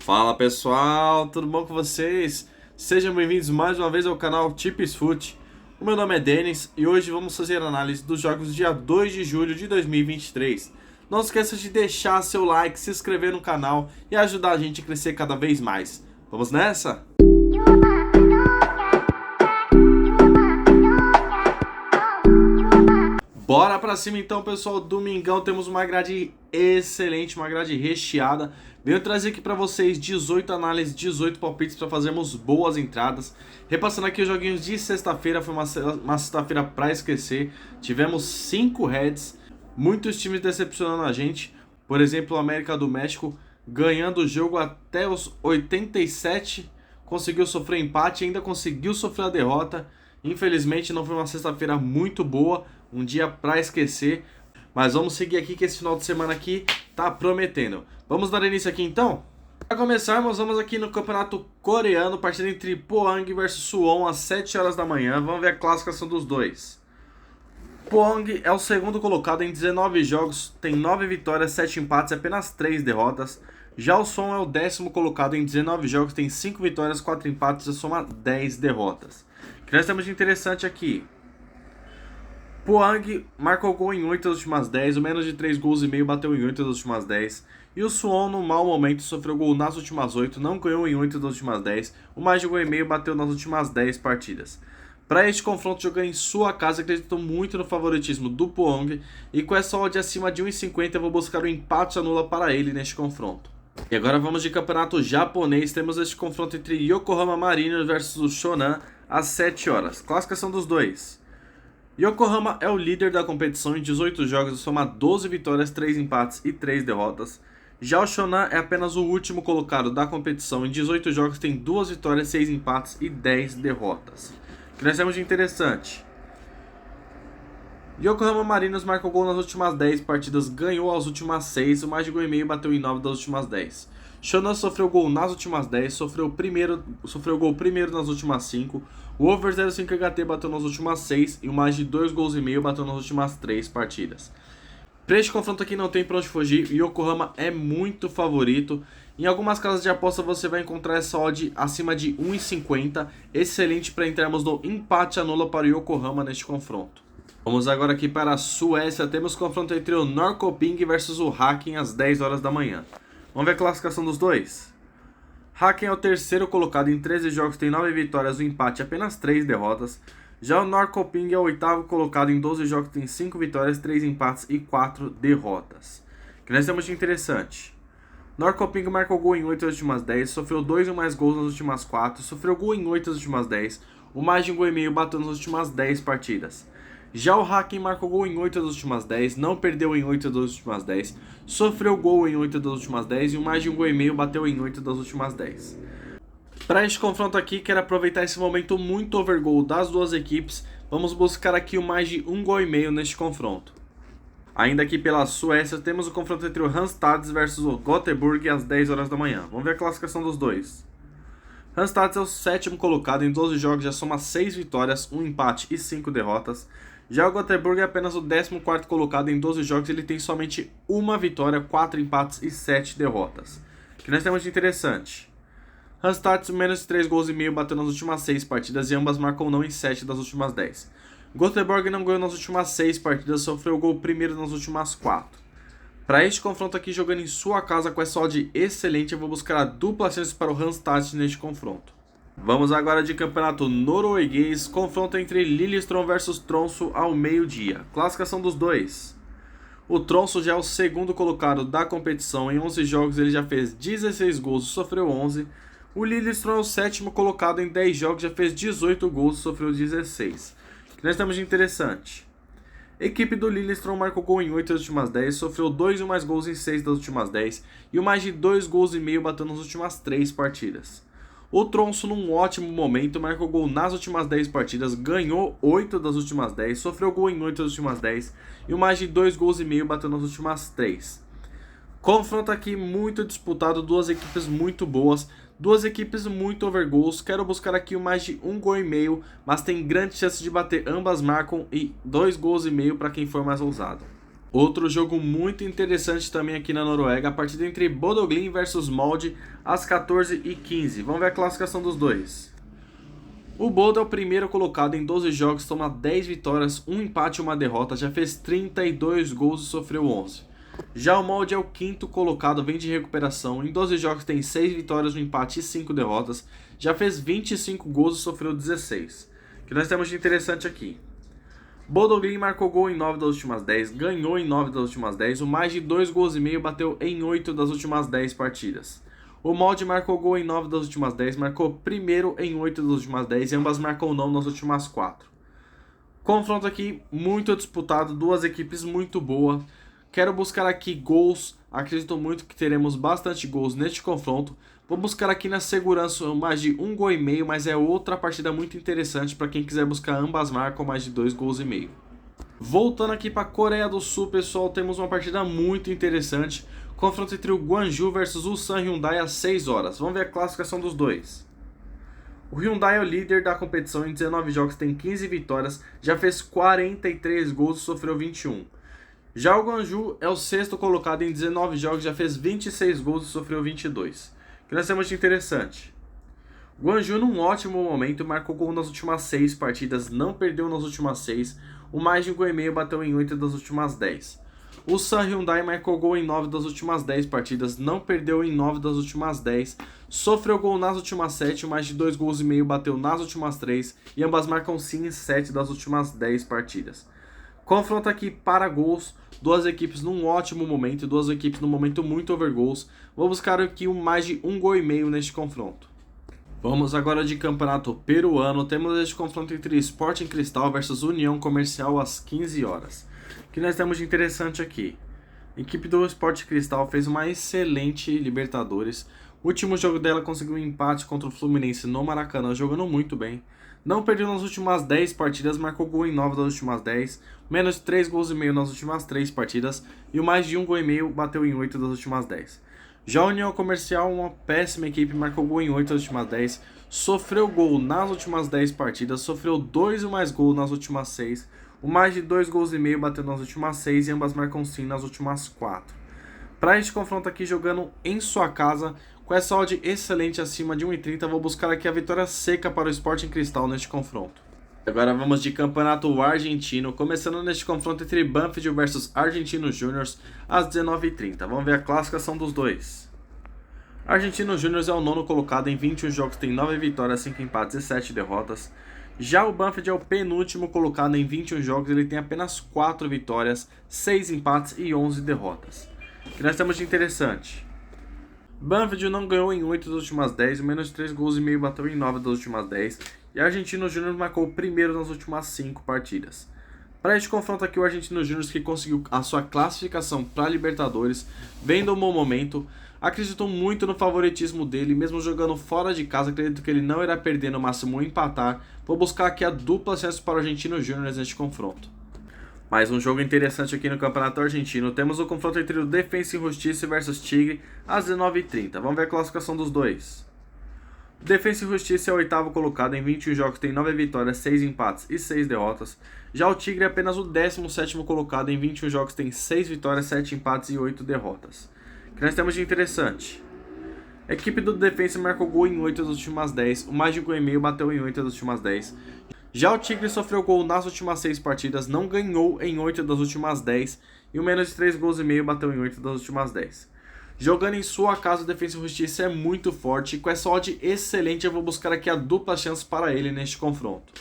Fala pessoal, tudo bom com vocês? Sejam bem-vindos mais uma vez ao canal Tips Fut. O meu nome é Denis e hoje vamos fazer análise dos jogos dia 2 de julho de 2023. Não esqueça de deixar seu like, se inscrever no canal e ajudar a gente a crescer cada vez mais. Vamos nessa? Bora pra cima então, pessoal. Domingão temos uma grade excelente, uma grade recheada. Venho trazer aqui pra vocês 18 análises, 18 palpites para fazermos boas entradas. Repassando aqui os joguinhos de sexta-feira, foi uma sexta-feira pra esquecer. Tivemos 5 heads, muitos times decepcionando a gente. Por exemplo, o América do México ganhando o jogo até os 87, conseguiu sofrer empate, ainda conseguiu sofrer a derrota. Infelizmente não foi uma sexta-feira muito boa, um dia pra esquecer, mas vamos seguir aqui que esse final de semana aqui tá prometendo. Vamos dar início aqui então? Para começarmos, vamos aqui no campeonato coreano, partida entre Pohang versus Suwon às 7 horas da manhã. Vamos ver a classificação dos dois. Pohang é o segundo colocado em 19 jogos, tem 9 vitórias, 7 empates e apenas 3 derrotas. Já o Suwon é o décimo colocado em 19 jogos, tem 5 vitórias, 4 empates e soma 10 derrotas. O que nós temos de interessante aqui? Pohang marcou gol em 8 das últimas 10, o menos de 3 gols e meio bateu em 8 das últimas 10. E o Suwon, no mau momento, sofreu gol nas últimas 8, não ganhou em 8 das últimas 10, o mais de gol e meio bateu nas últimas 10 partidas. Para este confronto, jogando em sua casa, acredito muito no favoritismo do Pohang, e com essa odd acima de 1,50 eu vou buscar o empate anula para ele neste confronto. E agora vamos de campeonato japonês, temos este confronto entre Yokohama Marinos versus o Shonan às 7 horas. Classificação dos dois. Yokohama é o líder da competição em 18 jogos, soma 12 vitórias, 3 empates e 3 derrotas. Já o Shonan é apenas o último colocado da competição, em 18 jogos tem 2 vitórias, 6 empates e 10 derrotas. O que nós temos de interessante? Yokohama Marinos marcou gol nas últimas 10 partidas, ganhou as últimas 6, o mais de gol e meio bateu em 9 das últimas 10. Shonan sofreu gol nas últimas 10, sofreu gol primeiro nas últimas 5, o over 0,5 HT bateu nas últimas 6 e o mais de 2 gols e meio bateu nas últimas 3 partidas. Para este confronto aqui não tem para onde fugir, Yokohama é muito favorito. Em algumas casas de aposta você vai encontrar essa odd acima de 1,50, excelente para entrarmos no empate anula para o Yokohama neste confronto. Vamos agora aqui para a Suécia, temos confronto entre o Norrköping versus o Häcken às 10 horas da manhã. Vamos ver a classificação dos dois. Häcken é o terceiro colocado em 13 jogos, tem 9 vitórias, um empate e apenas 3 derrotas. Já o Norrköping é o oitavo colocado em 12 jogos, tem 5 vitórias, 3 empates e 4 derrotas. O que nós temos de interessante? Norrköping marcou gol em 8 das últimas 10, sofreu 2 ou mais gols nas últimas 4, sofreu gol em 8 das últimas 10, o mais de um gol e meio bateu nas últimas 10 partidas. Já o Häcken marcou gol em 8 das últimas 10, não perdeu em 8 das últimas 10, sofreu gol em 8 das últimas 10 e o mais de um gol e meio bateu em 8 das últimas 10. Para este confronto aqui, quero aproveitar esse momento muito overgoal das duas equipes, vamos buscar aqui o mais de um gol e meio neste confronto. Ainda aqui pela Suécia, temos o confronto entre o Halmstad versus o Göteborg às 10 horas da manhã. Vamos ver a classificação dos dois. Halmstad é o sétimo colocado, em 12 jogos já soma 6 vitórias, 1 empate e 5 derrotas. Já o Göteborg é apenas o 14º colocado, em 12 jogos ele tem somente 1 vitória, 4 empates e 7 derrotas. O que nós temos de interessante? Halmstad menos de 3 gols e meio bateu nas últimas 6 partidas e ambas marcam não em 7 das últimas 10. Göteborg não ganhou nas últimas 6 partidas, sofreu gol primeiro nas últimas 4. Para este confronto aqui, jogando em sua casa com essa odd excelente, eu vou buscar a dupla chance para o Halmstad neste confronto. Vamos agora de campeonato norueguês, confronto entre Lillestrøm versus Tromsø ao meio-dia. Classificação dos dois. O Tromsø já é o segundo colocado da competição, em 11 jogos ele já fez 16 gols e sofreu 11. O Lillestrøm é o sétimo colocado, em 10 jogos já fez 18 gols e sofreu 16. O que nós temos de interessante? A equipe do Lillestrøm marcou gol em 8 das últimas 10, sofreu 2 ou mais gols em 6 das últimas 10 e o mais de 2 gols e meio bateu nas últimas 3 partidas. O Tromsø, num ótimo momento, marcou gol nas últimas 10 partidas, ganhou 8 das últimas 10, sofreu gol em 8 das últimas 10 e o mais de 2 gols e meio bateu nas últimas 3. Confronto aqui muito disputado, duas equipes muito boas, duas equipes muito overgoals. Quero buscar aqui o mais de 1 gol e meio, mas tem grande chance de bater, ambas marcam e 2 gols e meio para quem for mais ousado. Outro jogo muito interessante também aqui na Noruega, a partida entre Bodø Glimt versus Molde às 14h15. Vamos ver a classificação dos dois. O Bodø é o primeiro colocado em 12 jogos, toma 10 vitórias, 1 empate e 1 derrota, já fez 32 gols e sofreu 11. Já o Molde é o quinto colocado, vem de recuperação, em 12 jogos tem 6 vitórias, 1 empate e 5 derrotas, já fez 25 gols e sofreu 16. O que nós temos de interessante aqui? Bodø Glimt marcou gol em 9 das últimas 10, ganhou em 9 das últimas 10, o mais de 2 gols e meio bateu em 8 das últimas 10 partidas. O Molde marcou gol em 9 das últimas 10, marcou primeiro em 8 das últimas 10 e ambas marcou não nas últimas 4. Confronto aqui muito disputado, duas equipes muito boas. Quero buscar aqui gols, acredito muito que teremos bastante gols neste confronto. Vou buscar aqui na segurança mais de 1 gol e meio, mas é outra partida muito interessante para quem quiser buscar ambas marcam mais de 2 gols e meio. Voltando aqui para a Coreia do Sul, pessoal, temos uma partida muito interessante. Confronto entre o Gwangju versus o Ulsan Hyundai às 6 horas. Vamos ver a classificação dos dois. O Hyundai é o líder da competição em 19 jogos, tem 15 vitórias, já fez 43 gols e sofreu 21. Já o Gwangju é o sexto colocado em 19 jogos, já fez 26 gols e sofreu 22. O que nós temos de interessante? O Gwangju num ótimo momento, marcou gol nas últimas 6 partidas, não perdeu nas últimas 6, o mais de 1 gol e meio bateu em 8 das últimas 10. O Ulsan Hyundai marcou gol em 9 das últimas 10 partidas, não perdeu em 9 das últimas 10, sofreu gol nas últimas 7, mais de 2 gols e meio bateu nas últimas 3 e ambas marcam sim em 7 das últimas 10 partidas. Confronto aqui para gols, duas equipes num ótimo momento, duas equipes num momento muito over gols. Vou buscar aqui mais de 1 gol e meio neste confronto. Vamos agora de campeonato peruano, temos este confronto entre Sporting Cristal versus União Comercial às 15 horas. O que nós temos de interessante aqui? A equipe do Sporting Cristal fez uma excelente Libertadores. O último jogo dela conseguiu um empate contra o Fluminense no Maracanã, jogando muito bem. Não perdeu nas últimas 10 partidas, marcou gol em 9 das últimas 10, menos de 3 gols e meio nas últimas 3 partidas e o mais de 1 gol e meio bateu em 8 das últimas 10. Já a União Comercial, uma péssima equipe, marcou gol em 8 das últimas 10, sofreu gol nas últimas 10 partidas, sofreu 2 ou mais gols nas últimas 6, o mais de 2 gols e meio bateu nas últimas 6 e ambas marcam sim nas últimas 4. Para este confronto aqui, jogando em sua casa, com essa odd excelente acima de 1,30, vou buscar aqui a vitória seca para o Sporting Cristal neste confronto. Agora vamos de campeonato argentino, começando neste confronto entre Banfield versus Argentinos Júniors às 19h30. Vamos ver a classificação dos dois. Argentinos Júniors é o nono colocado, em 21 jogos tem 9 vitórias, 5 empates e 7 derrotas. Já o Banfield é o penúltimo colocado, em 21 jogos ele tem apenas 4 vitórias, 6 empates e 11 derrotas. O que nós temos de interessante? Banfield não ganhou em 8 das últimas 10, menos de 3 gols e meio bateu em 9 das últimas 10 e Argentinos Júnior marcou o primeiro nas últimas 5 partidas. Para este confronto aqui, o Argentinos Júnior, que conseguiu a sua classificação para a Libertadores, vendo um bom momento, acreditou muito no favoritismo dele, mesmo jogando fora de casa, acredito que ele não irá perder, no máximo empatar. Vou buscar aqui a dupla chance para o Argentinos Júnior neste confronto. Mais um jogo interessante aqui no Campeonato Argentino. Temos o confronto entre o Defensa e Justiça versus Tigre às 19h30. Vamos ver a classificação dos dois. O Defensa e Justiça é o oitavo colocado, em 21 jogos tem 9 vitórias, 6 empates e 6 derrotas. Já o Tigre é apenas o 17º colocado, em 21 jogos tem 6 vitórias, 7 empates e 8 derrotas. O que nós temos de interessante? A equipe do Defensa marcou gol em 8 das últimas 10, o mais de 1 gol e meio bateu em 8 das últimas 10. Já o Tigre sofreu gol nas últimas 6 partidas, não ganhou em 8 das últimas 10 e o menos de 3 gols e meio bateu em 8 das últimas 10. Jogando em sua casa, o Defensa e Justiça é muito forte e com essa odd excelente eu vou buscar aqui a dupla chance para ele neste confronto.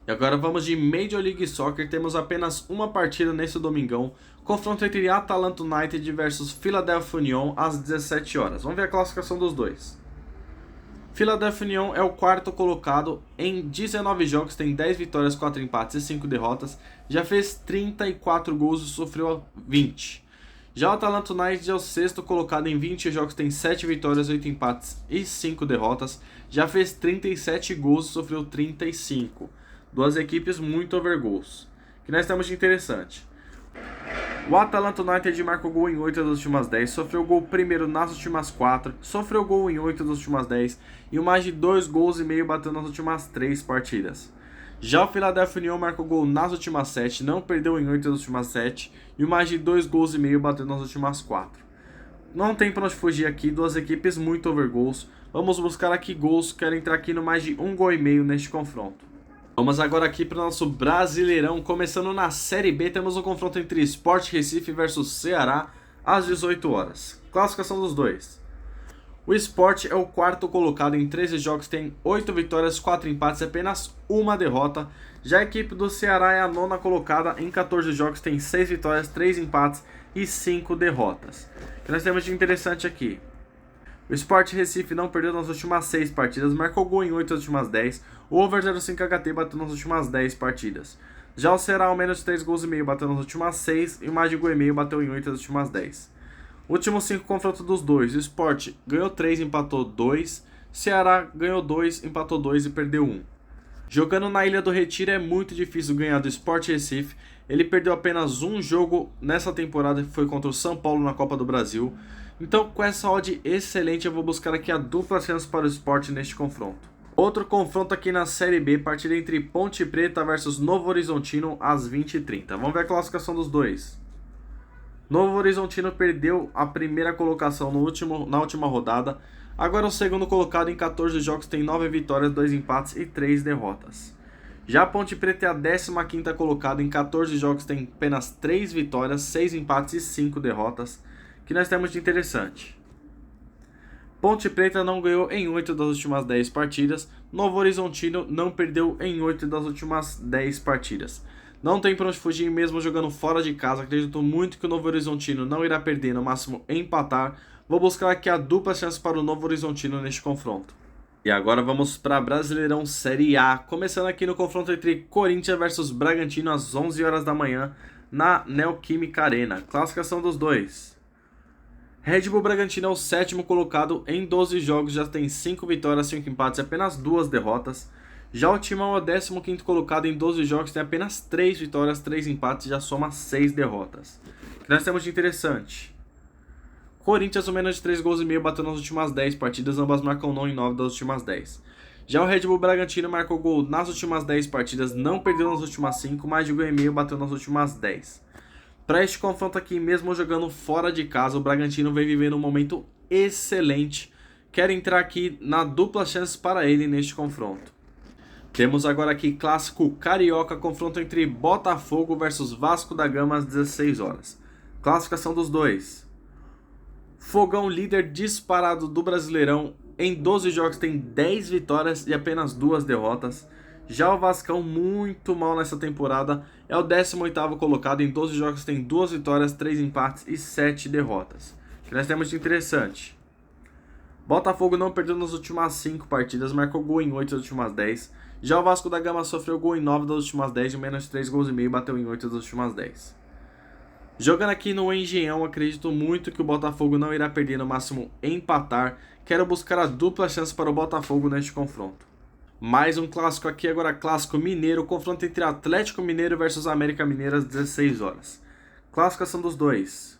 E agora vamos de Major League Soccer, temos apenas uma partida nesse domingão, confronto entre Atalanta United versus Philadelphia Union às 17 horas. Vamos ver a classificação dos dois. Philadelphia Union é o quarto colocado, em 19 jogos tem 10 vitórias, 4 empates e 5 derrotas, já fez 34 gols e sofreu 20. Já o Atalanta United é o sexto colocado, em 20 jogos tem 7 vitórias, 8 empates e 5 derrotas, já fez 37 gols e sofreu 35. Duas equipes muito over gols. O que nós temos de interessante? O Atalanta United marcou gol em 8 das últimas 10, sofreu gol primeiro nas últimas 4, sofreu gol em 8 das últimas 10 e o mais de 2 gols e meio bateu nas últimas 3 partidas. Já o Philadelphia Union marcou gol nas últimas 7, não perdeu em 8 das últimas 7 e mais de 2 gols e meio bateu nas últimas 4. Não tem pra onde fugir aqui, duas equipes muito over gols. Vamos buscar aqui gols, quero entrar aqui no mais de 1 gol e meio neste confronto. Vamos agora aqui para o nosso Brasileirão, começando na Série B, temos o confronto entre Sport Recife versus Ceará às 18 horas. Classificação dos dois. O Sport é o quarto colocado em 13 jogos, tem 8 vitórias, 4 empates e apenas uma derrota. Já a equipe do Ceará é a nona colocada em 14 jogos, tem 6 vitórias, 3 empates e 5 derrotas. O que nós temos de interessante aqui? O Sport Recife não perdeu nas últimas 6 partidas, marcou gol em 8 das últimas 10. O over 0,5 HT bateu nas últimas 10 partidas. Já o Ceará, ao menos 3 gols e meio, bateu nas últimas 6 e o mais de gol e meio bateu em 8 das últimas 10. Últimos 5 confrontos dos dois. O Sport ganhou 3, empatou 2. Ceará ganhou 2, empatou 2 e perdeu 1. Jogando na Ilha do Retiro é muito difícil ganhar do Sport Recife. Ele perdeu apenas um jogo nessa temporada, que foi contra o São Paulo na Copa do Brasil. Então, com essa odd excelente, eu vou buscar aqui a dupla chance para o Sport neste confronto. Outro confronto aqui na Série B, partida entre Ponte Preta versus Novo Horizontino às 20h30. Vamos ver a classificação dos dois. Novo Horizontino perdeu a primeira colocação na última rodada. Agora o segundo colocado em 14 jogos tem 9 vitórias, 2 empates e 3 derrotas. Já a Ponte Preta é a 15ª colocada em 14 jogos, tem apenas 3 vitórias, 6 empates e 5 derrotas. Que nós temos de interessante. Ponte Preta não ganhou em 8 das últimas 10 partidas. Novo Horizontino não perdeu em 8 das últimas 10 partidas. Não tem para onde fugir mesmo jogando fora de casa. Acredito muito que o Novo Horizontino não irá perder, no máximo empatar. Vou buscar aqui a dupla chance para o Novo Horizontino neste confronto. E agora vamos para Brasileirão Série A. Começando aqui no confronto entre Corinthians versus Bragantino às 11 horas da manhã na Neoquímica Arena. Classificação dos dois. Red Bull Bragantino é o 7º colocado em 12 jogos, já tem 5 vitórias, 5 empates e apenas 2 derrotas. Já o Timão é o 15º colocado em 12 jogos, tem apenas 3 vitórias, 3 empates e já soma 6 derrotas. O que nós temos de interessante? Corinthians, o menos de 3 gols e meio, bateu nas últimas 10 partidas, ambas marcam não em 9 das últimas 10. Já o Red Bull Bragantino marcou gol nas últimas 10 partidas, não perdeu nas últimas 5, mais de gol e meio, bateu nas últimas 10. Para este confronto aqui, mesmo jogando fora de casa, o Bragantino vem vivendo um momento excelente. Quero entrar aqui na dupla chance para ele neste confronto. Temos agora aqui clássico carioca, confronto entre Botafogo versus Vasco da Gama às 16 horas. Classificação dos dois. Fogão, líder disparado do Brasileirão, em 12 jogos tem 10 vitórias e apenas 2 derrotas. Já o Vascão, muito mal nessa temporada, é o 18º colocado, em 12 jogos tem 2 vitórias, 3 empates e 7 derrotas. O que nós temos de interessante? Botafogo não perdeu nas últimas 5 partidas, marcou gol em 8 das últimas 10. Já o Vasco da Gama sofreu gol em 9 das últimas 10 e menos 3 gols e meio, bateu em 8 das últimas 10. Jogando aqui no Engenhão, acredito muito que o Botafogo não irá perder, no máximo empatar. Quero buscar a dupla chance para o Botafogo neste confronto. Mais um clássico aqui, agora clássico mineiro, confronto entre Atlético Mineiro versus América Mineiro às 16 horas. Classificação dos dois.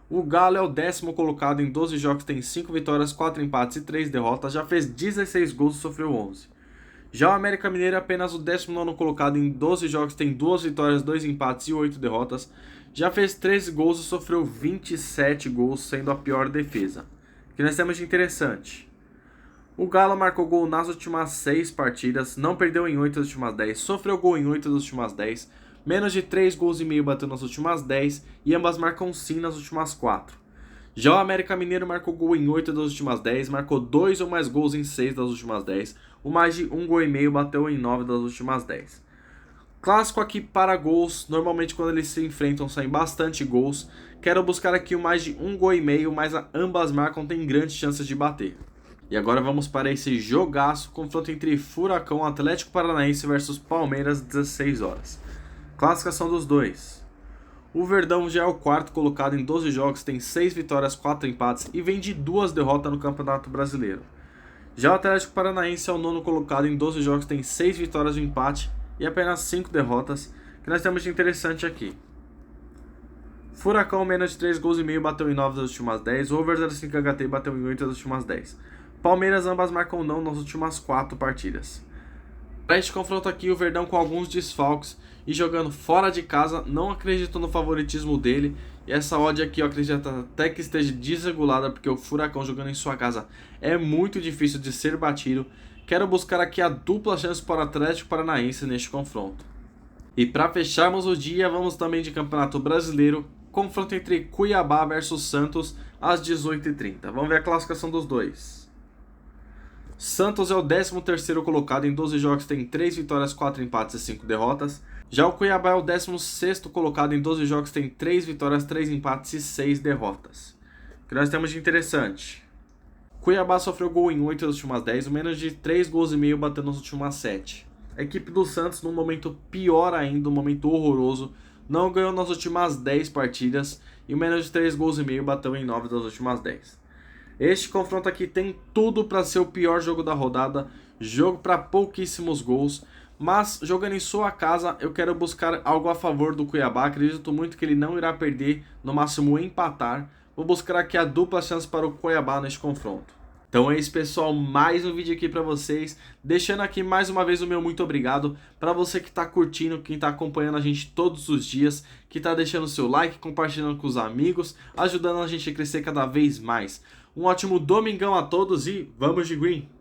O Galo é o 10º colocado em 12 jogos, tem 5 vitórias, 4 empates e 3 derrotas, já fez 16 gols e sofreu 11. Já o América Mineiro é apenas o 19º colocado em 12 jogos, tem 2 vitórias, 2 empates e 8 derrotas, já fez 13 gols e sofreu 27 gols, sendo a pior defesa. O que nós temos de interessante? O Galo marcou gol nas últimas 6 partidas, não perdeu em 8 das últimas 10, sofreu gol em 8 das últimas 10, menos de 3 gols e meio bateu nas últimas 10 e ambas marcam sim nas últimas 4. Já o América Mineiro marcou gol em 8 das últimas 10, marcou 2 ou mais gols em 6 das últimas 10, o mais de 1 gol e meio bateu em 9 das últimas 10. Clássico aqui para gols, normalmente quando eles se enfrentam saem bastante gols. Quero buscar aqui o mais de 1 gol e meio, mas ambas marcam, tem grandes chances de bater. E agora vamos para esse jogaço, confronto entre Furacão Atlético Paranaense versus Palmeiras, 16 horas. Classificação dos dois. O Verdão já é o 4º colocado em 12 jogos, tem 6 vitórias, 4 empates e vem de 2 derrotas no Campeonato Brasileiro. Já o Atlético Paranaense é o 9º colocado em 12 jogos, tem 6 vitórias e um empate e apenas 5 derrotas, que nós temos de interessante aqui. Furacão, menos de 3 gols e meio, bateu em 9 das últimas 10, o over 0,5 HT bateu em 8 das últimas 10. Palmeiras, ambas marcam não nas últimas 4 partidas. Para este confronto aqui, o Verdão com alguns desfalques e jogando fora de casa, não acredito no favoritismo dele. E essa odd aqui eu acredito até que esteja desregulada, porque o Furacão jogando em sua casa é muito difícil de ser batido. Quero buscar aqui a dupla chance para o Atlético Paranaense neste confronto. E para fecharmos o dia, vamos também de Campeonato Brasileiro, confronto entre Cuiabá versus Santos às 18h30. Vamos ver a classificação dos dois. Santos é o 13º colocado, em 12 jogos tem 3 vitórias, 4 empates e 5 derrotas. Já o Cuiabá é o 16º colocado, em 12 jogos tem 3 vitórias, 3 empates e 6 derrotas. O que nós temos de interessante? Cuiabá sofreu gol em 8 das últimas 10, menos de 3 gols e meio batendo nas últimas 7. A equipe do Santos, num momento pior ainda, um momento horroroso, não ganhou nas últimas 10 partidas e o menos de 3 gols e meio bateu em 9 das últimas 10. Este confronto aqui tem tudo para ser o pior jogo da rodada, jogo para pouquíssimos gols, mas jogando em sua casa eu quero buscar algo a favor do Cuiabá, acredito muito que ele não irá perder, no máximo empatar. Vou buscar aqui a dupla chance para o Cuiabá neste confronto. Então é isso, pessoal, mais um vídeo aqui para vocês, deixando aqui mais uma vez o meu muito obrigado para você que está curtindo, quem está acompanhando a gente todos os dias, que está deixando o seu like, compartilhando com os amigos, ajudando a gente a crescer cada vez mais. Um ótimo domingão a todos e vamos de green!